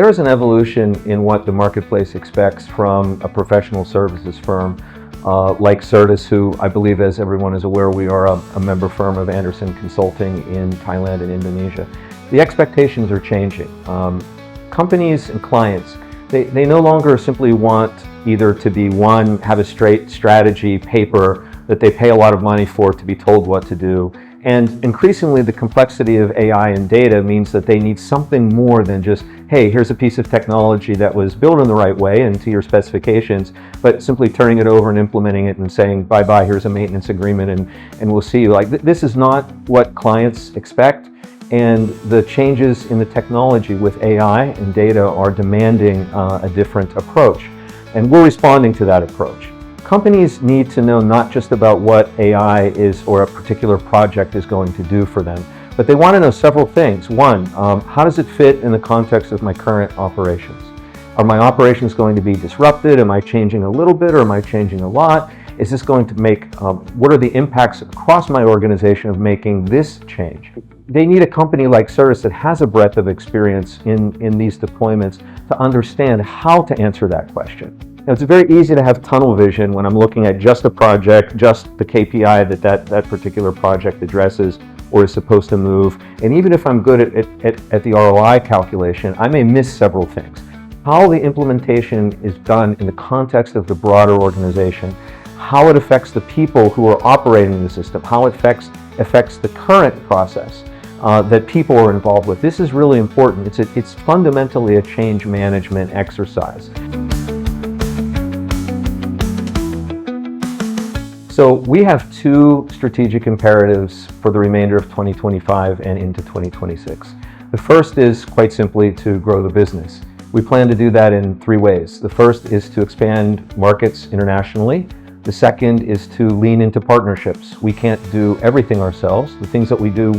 there is an evolution in what the marketplace expects from a professional services firm like Sertis, who I believe, as everyone is aware, we are a member firm of Andersen Consulting in Thailand and Indonesia. The expectations are changing. Companies and clients, they no longer simply want either to be have a straight strategy paper that they pay a lot of money for to be told what to do. And increasingly, the complexity of AI and data means that they need something more than just, hey, here's a piece of technology that was built in the right way and to your specifications, but simply turning it over and implementing it and saying, bye-bye, here's a maintenance agreement and we'll see you. Like, this is not what clients expect, and the changes in the technology with AI and data are demanding a different approach, and we're responding to that approach. Companies need to know not just about what AI is or a particular project is going to do for them, but they want to know several things. One, how does it fit in the context of my current operations? Are my operations going to be disrupted? Am I changing a little bit or am I changing a lot? Is this going to make, what are the impacts across my organization of making this change? They need a company like Sertis that has a breadth of experience in these deployments to understand how to answer that question. Now, it's very easy to have tunnel vision when I'm looking at just a project, just the KPI that particular project addresses or is supposed to move. And even if I'm good at the ROI calculation, I may miss several things. How the implementation is done in the context of the broader organization, how it affects the people who are operating the system, how it affects the current process that people are involved with. This is really important. It's fundamentally a change management exercise. So we have two strategic imperatives for the remainder of 2025 and into 2026. The first is quite simply to grow the business. We plan to do that in three ways. The first is to expand markets internationally. The second is to lean into partnerships. We can't do everything ourselves. The things that we do,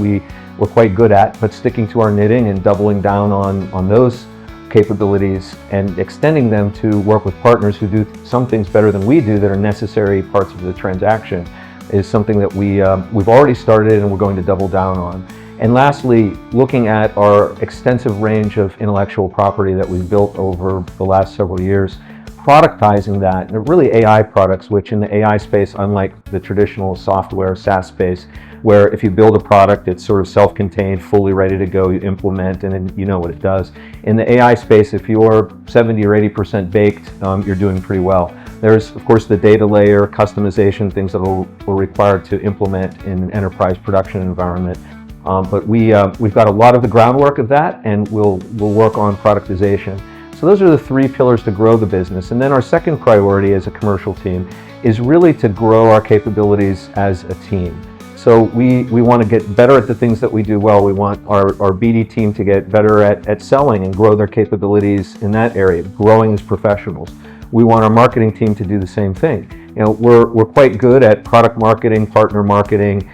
we're quite good at, but sticking to our knitting and doubling down on those capabilities and extending them to work with partners who do some things better than we do that are necessary parts of the transaction is something that we've already started and we're going to double down on. And lastly, looking at our extensive range of intellectual property that we've built over the last several years, productizing that, and really AI products, which in the AI space, unlike the traditional software SaaS space, where if you build a product, it's sort of self-contained, fully ready to go, you implement, and then you know what it does. In the AI space, if you're 70 or 80% baked, you're doing pretty well. There's, of course, the data layer, customization, things that we're required to implement in an enterprise production environment. But we've got a lot of the groundwork of that, and we'll work on productization. So those are the three pillars to grow the business. And then our second priority as a commercial team is really to grow our capabilities as a team. So we want to get better at the things that we do well. We want our BD team to get better at selling and grow their capabilities in that area, growing as professionals. We want our marketing team to do the same thing. You know, we're quite good at product marketing, partner marketing,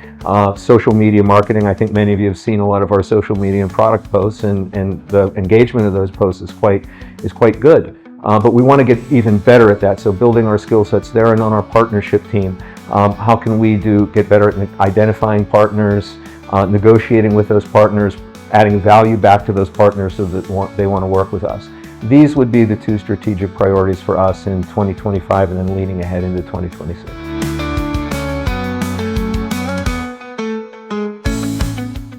social media marketing. I think many of you have seen a lot of our social media and product posts, and the engagement of those posts is quite good. But we want to get even better at that. So building our skill sets there, and on our partnership team, how can we get better at identifying partners, negotiating with those partners, adding value back to those partners so that they want to work with us. These would be the two strategic priorities for us in 2025 and then leading ahead into 2026.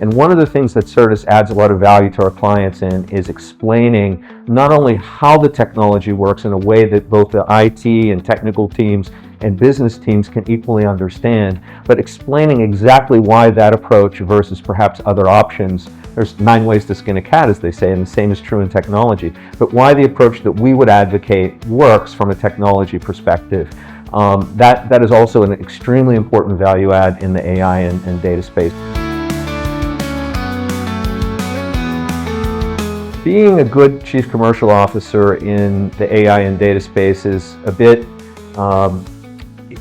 And one of the things that Sertis adds a lot of value to our clients in is explaining not only how the technology works in a way that both the IT and technical teams and business teams can equally understand, but explaining exactly why that approach versus perhaps other options. There's 9 ways to skin a cat, as they say, and the same is true in technology. But why the approach that we would advocate works from a technology perspective. That is also an extremely important value add in the AI and data space. Being a good chief commercial officer in the AI and data space is a bit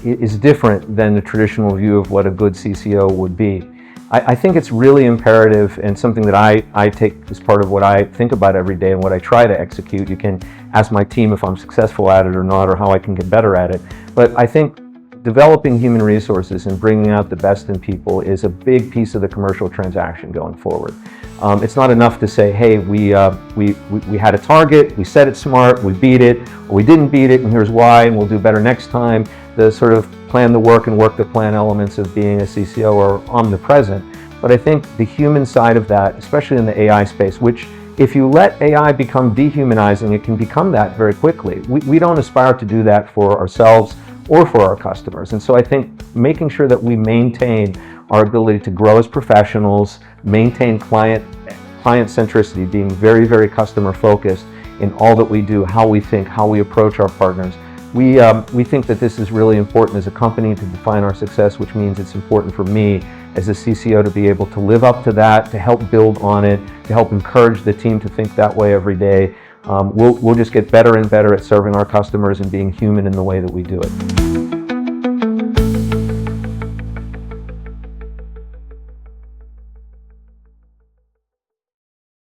is different than the traditional view of what a good CCO would be. I think it's really imperative, and something that I take as part of what I think about every day and what I try to execute. You can ask my team if I'm successful at it or not, or how I can get better at it. But I think developing human resources and bringing out the best in people is a big piece of the commercial transaction going forward. It's not enough to say, hey, we had a target, we set it smart, we beat it, or we didn't beat it, and here's why, and we'll do better next time. The sort of plan the work and work the plan elements of being a CCO are omnipresent. But I think the human side of that, especially in the AI space, which if you let AI become dehumanizing, it can become that very quickly. We don't aspire to do that for ourselves or for our customers. And so I think making sure that we maintain our ability to grow as professionals, maintain client centricity, being very, very customer focused in all that we do, how we think, how we approach our partners. We think that this is really important as a company to define our success, which means it's important for me as a CCO to be able to live up to that, to help build on it, to help encourage the team to think that way every day. We'll just get better and better at serving our customers and being human in the way that we do it.